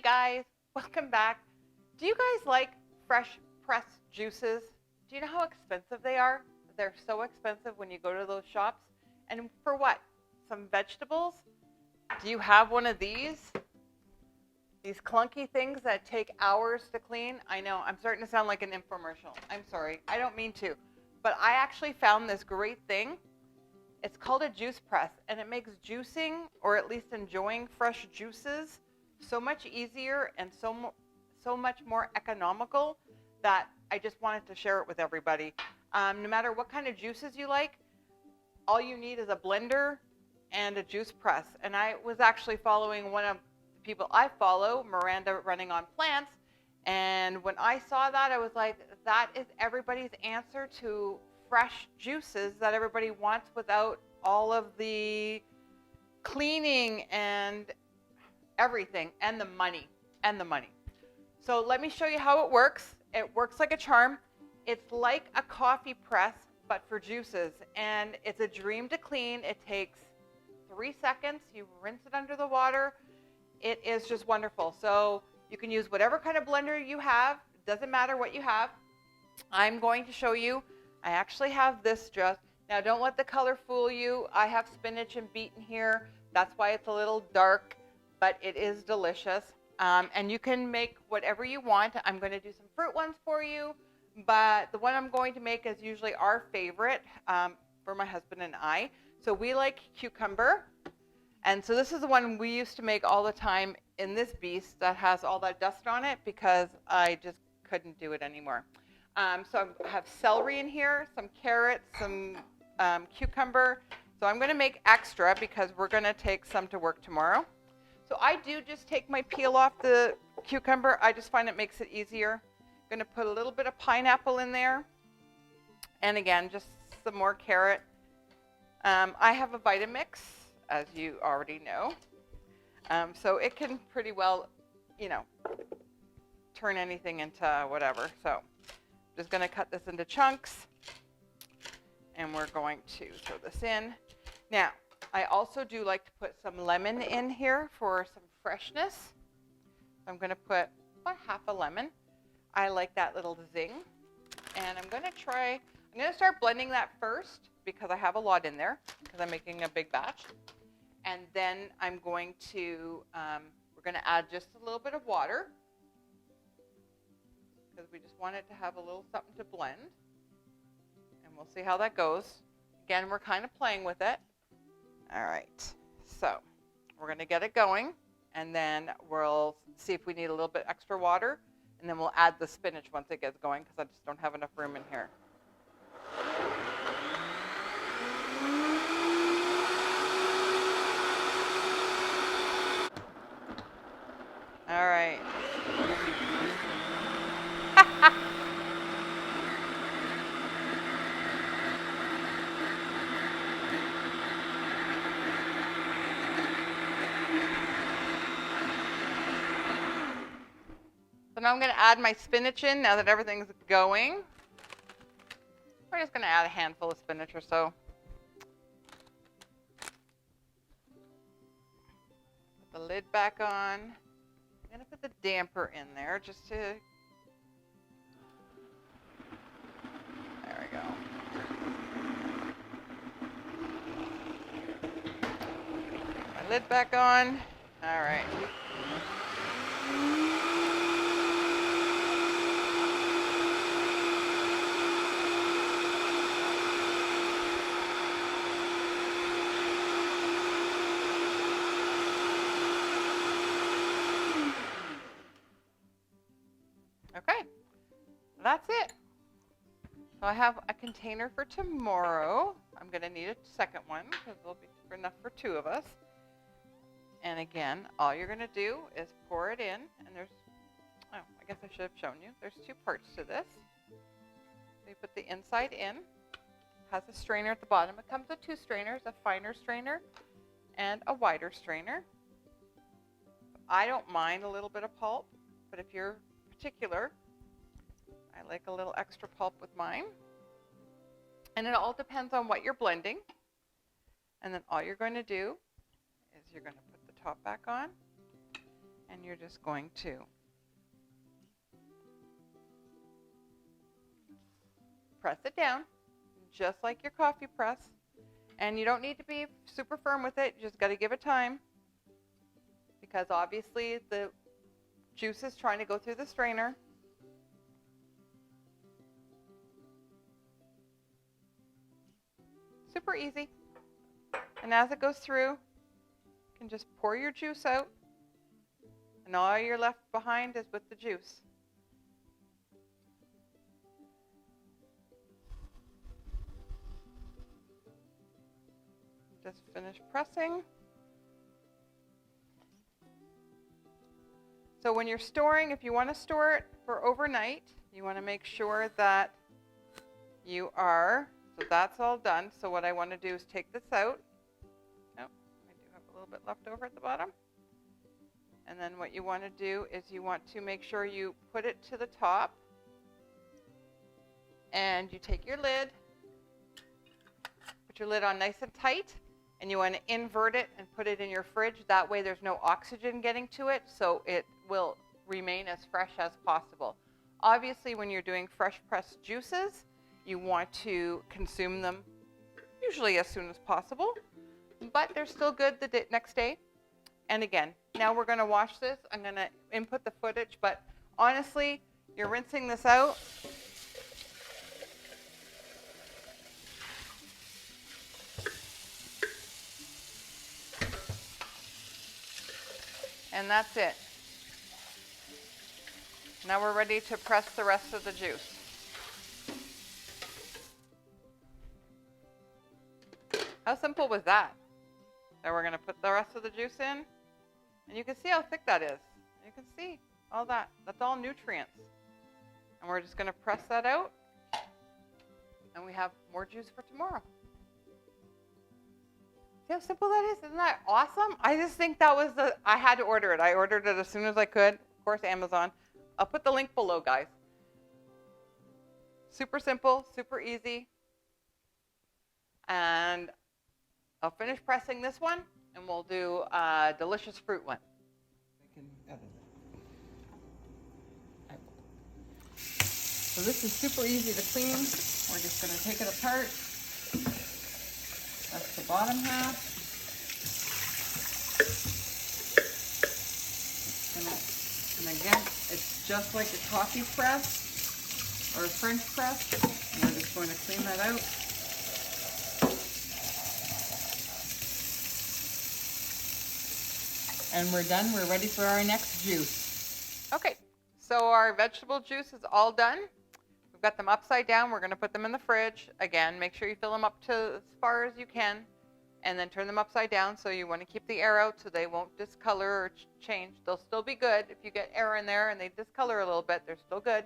guys, welcome back. Do you guys like fresh pressed juices? Do you know how expensive they are? They're so expensive when you go to those shops. And for what? Some vegetables? Do you have one of these? These clunky things that take hours to clean? I know, I'm starting to sound like an infomercial. I'm sorry, I don't mean to. But I actually found this great thing. It's called a juice press, and it makes juicing, or at least enjoying fresh juices, so much easier and so much more economical that I just wanted to share it with everybody. No matter what kind of juices you like, all you need is a blender and a juice press. And I was actually following one of the people I follow, Miranda Running on Plants, and when I saw that, I was like, that is everybody's answer to fresh juices that everybody wants without all of the cleaning and everything and the money. So let me show you how it works. It works like a charm. It's like a coffee press, but for juices, and it's a dream to clean. It takes 3 seconds. You rinse it under the water. It is just wonderful. So you can use whatever kind of blender you have. It doesn't matter what you have. I'm going to show you. I actually have this just. Now don't let the color fool you. I have spinach and beet in here. That's why it's a little dark, but it is delicious. And you can make whatever you want. I'm going to do some fruit ones for you, but the one I'm going to make is usually our favorite for my husband and I. So we like cucumber. And so this is the one we used to make all the time in this beast that has all that dust on it because I just couldn't do it anymore. So I have celery in here, some carrots, some cucumber. So I'm going to make extra because we're going to take some to work tomorrow. So I do just take my peel off the cucumber. I just find it makes it easier. I'm going to put a little bit of pineapple in there. And again, just some more carrot. I have a Vitamix, as you already know. So it can pretty well, turn anything into whatever. So I'm just going to cut this into chunks. And we're going to throw this in. Now, I also do like to put some lemon in here for some freshness. I'm going to put about half a lemon. I like that little zing. And I'm going to start blending that first because I have a lot in there because I'm making a big batch. And then I'm going to, we're going to add just a little bit of water because we just want it to have a little something to blend. And we'll see how that goes. Again, we're kind of playing with it. All right, so we're going to get it going, and then we'll see if we need a little bit extra water, and then we'll add the spinach once it gets going because I just don't have enough room in here. All right. So now I'm going to add my spinach in now that everything's going. We're just going to add a handful of spinach or so. Put the lid back on. I'm going to put the damper in there just to... There we go. My lid back on. All right. Okay, that's it. So I have a container for tomorrow. I'm going to need a second one because it'll be enough for 2 of us. And again, all you're going to do is pour it in. And there's, I guess I should have shown you. There's 2 parts to this. So you put the inside in. It has a strainer at the bottom. It comes with 2 strainers, a finer strainer and a wider strainer. I don't mind a little bit of pulp, but if you're particular, I like a little extra pulp with mine. And it all depends on what you're blending. And then all you're going to do is you're going to put the top back on, And you're just going to press it down, just like your coffee press. And you don't need to be super firm with it. You just got to give it time, because obviously the juice is trying to go through the strainer. Super easy. And as it goes through, you can just pour your juice out, and all you're left behind is with the juice. Just finish pressing. So when you're storing, if you want to store it for overnight, you want to make sure that you are, so that's all done. So what I want to do is take this out. Oh, I do have a little bit left over at the bottom. And then what you want to do is you want to make sure you put it to the top, and you take your lid, put your lid on nice and tight, and you want to invert it and put it in your fridge. That way there's no oxygen getting to it, so it will remain as fresh as possible. Obviously, when you're doing fresh pressed juices, you want to consume them usually as soon as possible, but they're still good the next day. And again, now we're going to wash this. I'm going to input the footage, but honestly, you're rinsing this out. And that's it. Now we're ready to press the rest of the juice. How simple was that? Now we're going to put the rest of the juice in, and you can see how thick that is. You can see all that. That's all nutrients. And we're just going to press that out, and we have more juice for tomorrow. See how simple that is? Isn't that awesome? I just think that was I had to order it. I ordered it as soon as I could. Of course, Amazon. I'll put the link below, guys. Super simple, super easy. And I'll finish pressing this one, and we'll do a delicious fruit one. I can edit it. So this is super easy to clean. We're just going to take it apart. That's the bottom half. And again, it's just like a coffee press or a French press. And we're just going to clean that out. And we're done. We're ready for our next juice. Okay, so our vegetable juice is all done. We've got them upside down. We're going to put them in the fridge. Again, make sure you fill them up to as far as you can, and then turn them upside down. So you want to keep the air out so they won't discolor or change. They'll still be good. If you get air in there and they discolor a little bit, they're still good.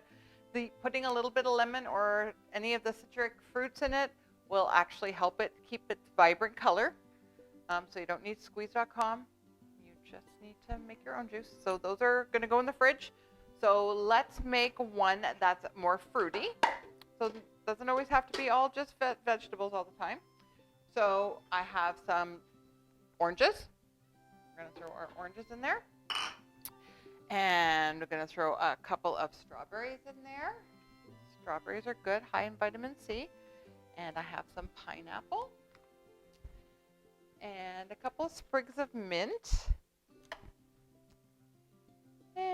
Putting a little bit of lemon or any of the citric fruits in it will actually help it keep its vibrant color. So you don't need squeeze.com. You just need to make your own juice. So those are going to go in the fridge. So let's make one that's more fruity. So it doesn't always have to be all just vegetables all the time. So I have some oranges. We're going to throw our oranges in there. And we're going to throw a couple of strawberries in there. Strawberries are good, high in vitamin C. And I have some pineapple. And a couple of sprigs of mint. And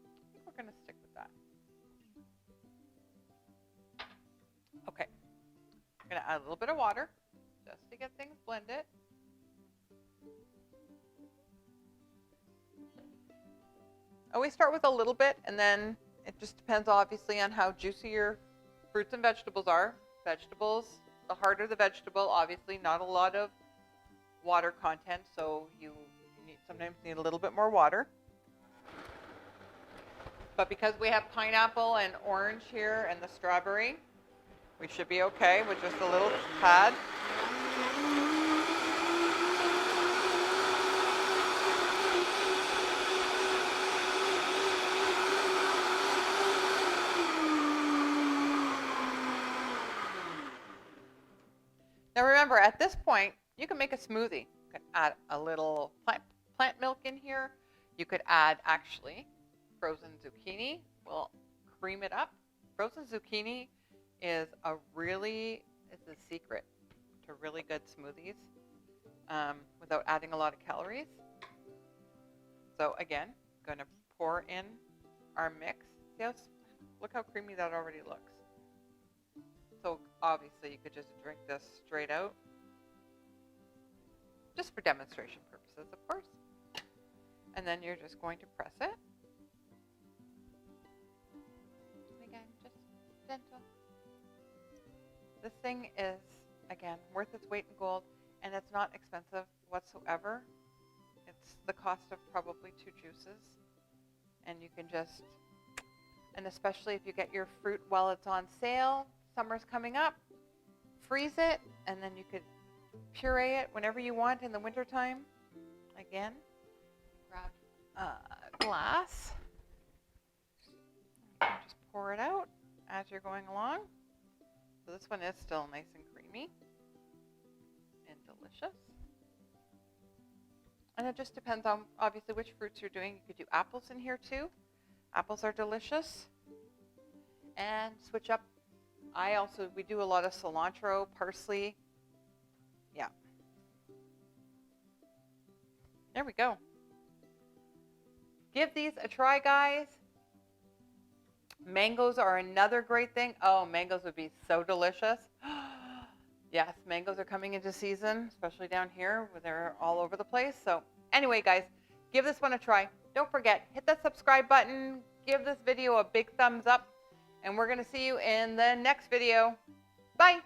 I think we're going to stick with that. Okay. I'm going to add a little bit of water just to get things blended. Always start with a little bit, and then it just depends obviously on how juicy your fruits and vegetables are. Vegetables, the harder the vegetable, obviously not a lot of water content, so you sometimes need a little bit more water. But because we have pineapple and orange here and the strawberry, we should be okay with just a little pad. Now remember, at this point, you can make a smoothie, can add a little plant milk in here. You could add actually frozen zucchini. We'll cream it up. Frozen zucchini is it's a secret to really good smoothies without adding a lot of calories. So again, going to pour in our mix. Look how creamy that already looks. So obviously you could just drink this straight out, just for demonstration purposes, of course. And then you're just going to press it. Again, just gentle. This thing is, again, worth its weight in gold, and it's not expensive whatsoever. It's the cost of probably 2 juices. And you can just, and especially if you get your fruit while it's on sale, summer's coming up, freeze it, and then you could puree it whenever you want in the wintertime. Again, grab a glass. You can just pour it out as you're going along. So this one is still nice and creamy and delicious. And it just depends on, obviously, which fruits you're doing. You could do apples in here too. Apples are delicious. And switch up. We do a lot of cilantro, parsley. Yeah. There we go. Give these a try, guys. Mangoes are another great thing. Oh, mangoes would be so delicious. Yes, mangoes are coming into season, especially down here where they're all over the place. So anyway, guys, give this one a try. Don't forget, hit that subscribe button. Give this video a big thumbs up. And we're going to see you in the next video. Bye.